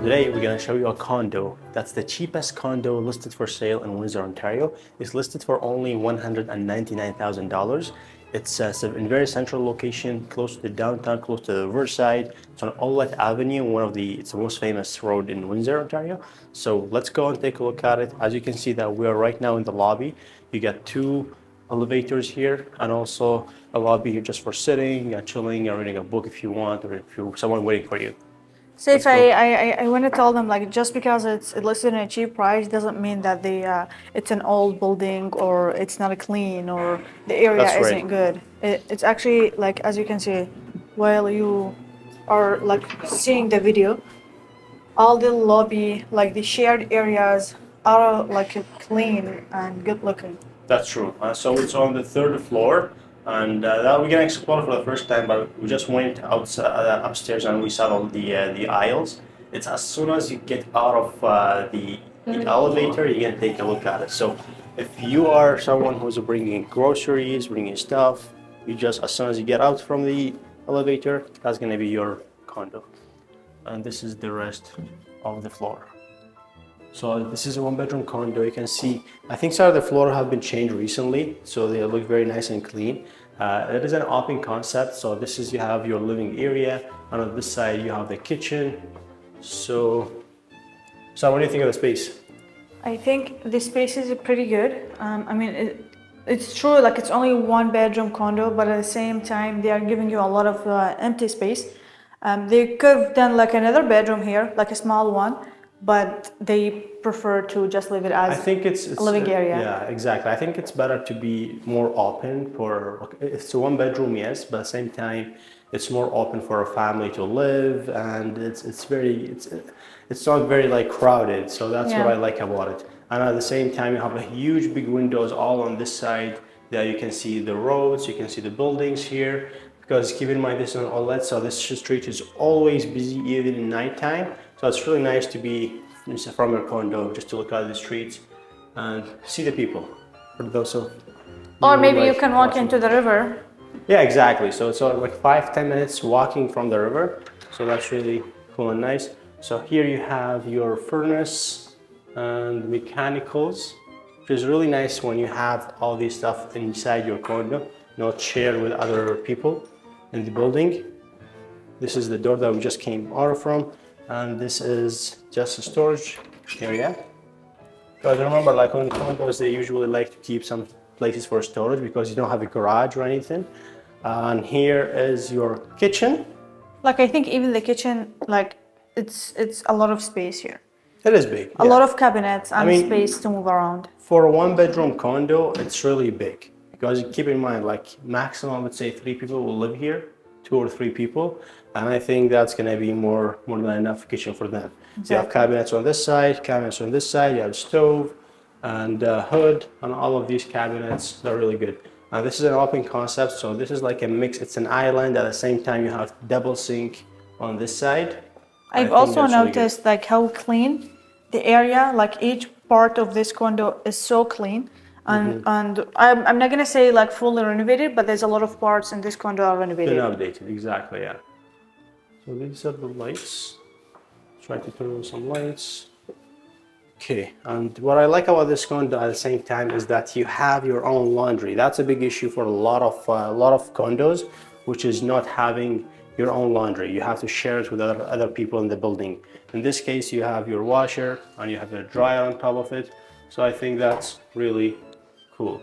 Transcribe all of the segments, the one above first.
Today we're going to show you a condo. That's the cheapest condo listed for sale in Windsor, Ontario. It's listed for only $199,000. It's in very central location, close to the downtown, close to the Riverside. It's on Olette Avenue, it's the most famous road in Windsor, Ontario. So let's go and take a look at it. As you can see that we are right now in the lobby. You got two elevators here and also a lobby here just for sitting and chilling and reading a book if you want, or if you someone waiting for you. So if I want to tell them, like, just because it's listed in a cheap price doesn't mean that it's an old building or it's not clean or the area That's right. isn't good. It's actually, like, as you can see while you are like seeing the video, all the lobby, like the shared areas are like clean and good looking. That's true. So it's on the third floor, and that we're gonna explore for the first time. But we just went outside, upstairs, and we saw all the aisles. It's as soon as you get out of the elevator, you can take a look at it. So if you are someone who's bringing groceries, bringing stuff, you just as soon as you get out from the elevator, that's gonna be your condo. And this is the rest of the floor. So this is a one-bedroom condo. You can see, I think some of the floor have been changed recently, so they look very nice and clean. It is an open concept, so you have your living area, and on this side you have the kitchen. So what do you think of the space? I think the space is pretty good. I mean, it's true, like it's only one bedroom condo, but at the same time, they are giving you a lot of empty space. They could have done like another bedroom here, like a small one, but they prefer to just leave it as I think it's a living area. Yeah, exactly. I think it's better to be more open for, it's a one bedroom, yes, but at the same time, it's more open for a family to live, and it's not very like crowded. So that's what I like about it. And at the same time, you have a huge big windows all on this side that you can see the roads, you can see the buildings here. Because keep in mind this is an Olette, so this street is always busy even in nighttime. So it's really nice to be from your condo just to look at the streets and see the people. For those Or maybe you can walk into the river. Yeah, exactly. So it's like 5-10 minutes walking from the river. So that's really cool and nice. So here you have your furnace and mechanicals, which is really nice when you have all this stuff inside your condo, not shared with other people in the building. This is the door that we just came out from, and this is just a storage area. Because remember, like on condos, they usually like to keep some places for storage because you don't have a garage or anything. And here is your kitchen. Like, I think even the kitchen, like, it's a lot of space here. It is big. A lot of cabinets and space to move around. For a one-bedroom condo, it's really big. Because keep in mind, like maximum, let's say 3 people will live here, 2 or 3 people. And I think that's gonna be more than enough kitchen for them. Exactly. So you have cabinets on this side, cabinets on this side, you have stove and hood, and all of these cabinets, they're really good. This is an open concept, so this is like a mix. It's an island, at the same time you have double sink on this side. I've also noticed like how clean the area, like each part of this condo is so clean. And I'm not gonna say like fully renovated, but there's a lot of parts in this condo are renovated. Been updated, exactly, yeah. So these are the lights. Try to turn on some lights. Okay, and what I like about this condo at the same time is that you have your own laundry. That's a big issue for a lot of condos, which is not having your own laundry. You have to share it with other people in the building. In this case, you have your washer and you have a dryer on top of it. So I think that's really cool.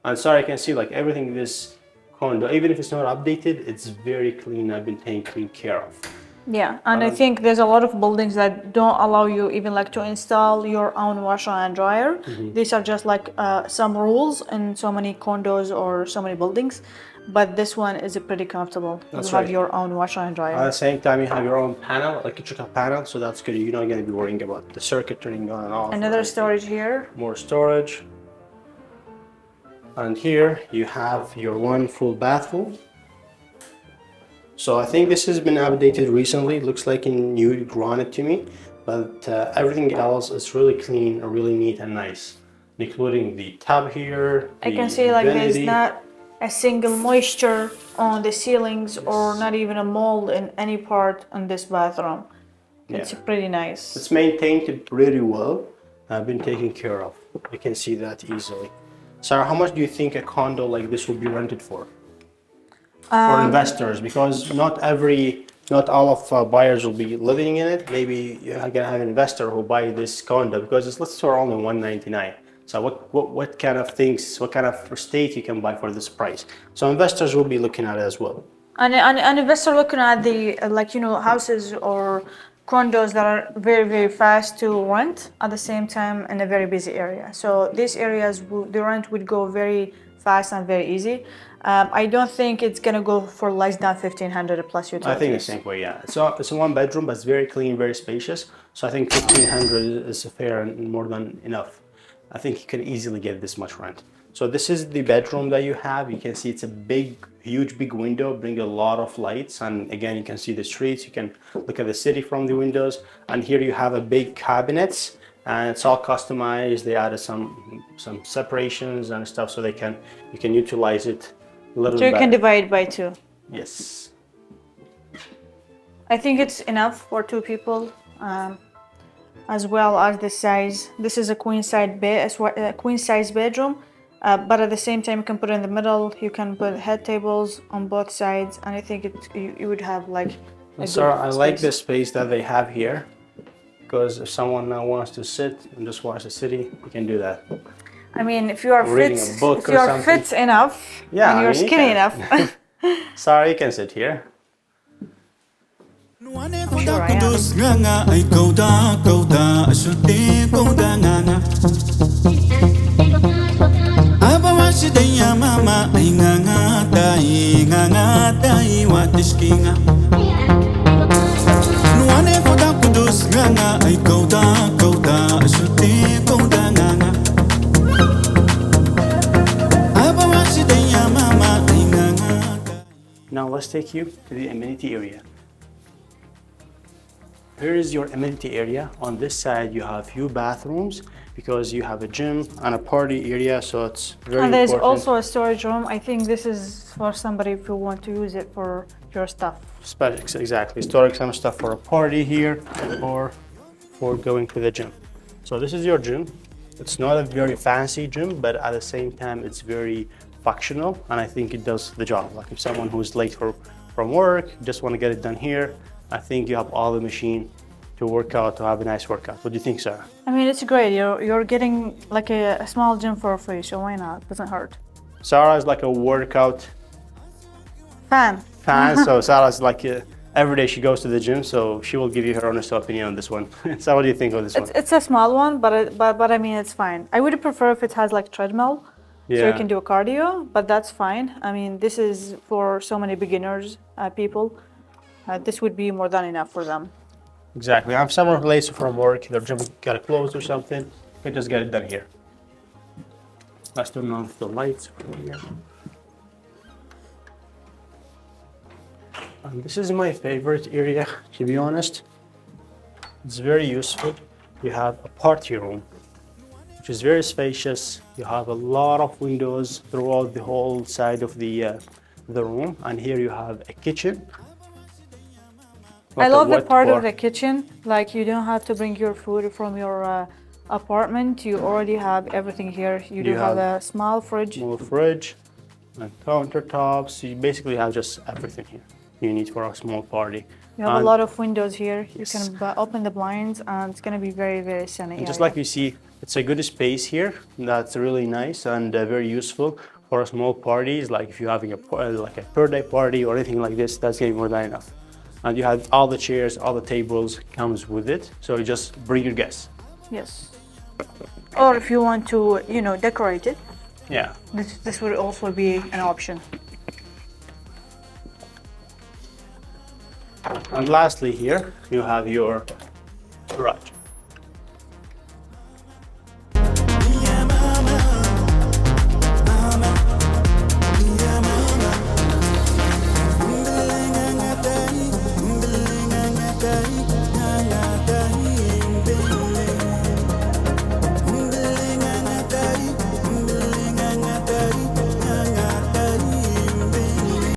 And sorry, I can see like everything in this condo, even if it's not updated, it's very clean. I've been taken care of. Yeah, and I think there's a lot of buildings that don't allow you even like to install your own washer and dryer. These are just like some rules in so many condos or so many buildings, but this one is pretty comfortable. That's you have right. your own washer and dryer. At the same time, you have your own panel, electrical panel, so that's good. You're not going to be worrying about the circuit turning on and off. Another storage here. More storage. And here you have your one full bathroom. So I think this has been updated recently. It looks like a new granite to me, but everything else is really clean, really neat and nice, including the tub here. I can see like there's not a single moisture on the ceilings or not even a mold in any part in this bathroom. It's pretty nice. It's maintained pretty well. Been taken care of. You can see that easily. Sarah, how much do you think a condo like this will be rented for investors? Because not all of buyers will be living in it. Maybe you're gonna have an investor who buy this condo because it's listed for only 199. So what kind of things, what kind of estate you can buy for this price? So investors will be looking at it as well. And an investor looking at the houses or condos that are very, very fast to rent at the same time in a very busy area. So these areas, the rent would go very fast and very easy. I don't think it's gonna go for less than 1,500 plus utilities. I think the same way, yeah. So it's a one bedroom, but it's very clean, very spacious. So I think 1,500 is fair and more than enough. I think you can easily get this much rent. So this is the bedroom that you have. You can see it's a huge window, bring a lot of lights. And again, you can see the streets. You can look at the city from the windows. And here you have a big cabinets, and it's all customized. They added some separations and stuff so you can utilize it a little So you better. can divide by two. Yes. I think it's enough for two people, as well as the size. This is a queen size bedroom. But at the same time, you can put it in the middle. You can put head tables on both sides, and I think you would have like. Sarah, I like the space that they have here, because if someone now wants to sit and just watch the city, you can do that. I mean, if you are Reading fit, a book if or you are something. fit enough, Yeah, and I you're mean, you skinny can. enough. Sarah, you can sit here. Sure I am. Now let's take you to the amenity area. Here is your amenity area. On this side, you have few bathrooms because you have a gym and a party area, so it's very And there's important. also a storage room. I think this is for somebody if you want to use it for your stuff. Exactly, storing some stuff for a party here or for going to the gym. So this is your gym. It's not a very fancy gym, but at the same time, it's very functional, and I think it does the job. Like if someone who's late from work, just want to get it done here, I think you have all the machine to work out, to have a nice workout. What do you think, Sarah? I mean, it's great. You're getting like a small gym for free, so why not? It doesn't hurt. Sarah is like a workout Fan. fan, so Sarah's like every day she goes to the gym, so she will give you her honest opinion on this one. So what do you think of this one? It's a small one, but I mean, it's fine. I would prefer if it has like treadmill, so you Yeah. can do a cardio, but that's fine. I mean, this is for so many beginners, people. This would be more than enough for them. Exactly. I'm someone who lays from work, their gym got closed or something, you can just get it done here. Let's turn off the lights from here. And this is my favorite area, to be honest. It's very useful. You have a party room, which is very spacious. You have a lot of windows throughout the whole side of the room, and here you have a kitchen. I love the part of the the kitchen. Like you don't have to bring your food from your apartment. You already have everything here. You do You have have a small fridge. small fridge and countertops. You basically have just everything here you need for a small party. You have And a lot of windows here. You Yes. can open the blinds, and it's gonna be very, very sunny. just area. like you see, it's a good space here. That's really nice and very useful for small parties. Like if you're having like a birthday party or anything like this, that's getting more than enough. And you have all the chairs, all the tables comes with it. So you just bring your guests. Yes. Or if you want to, decorate it, Yeah. this would also be an option. And lastly here, you have your garage.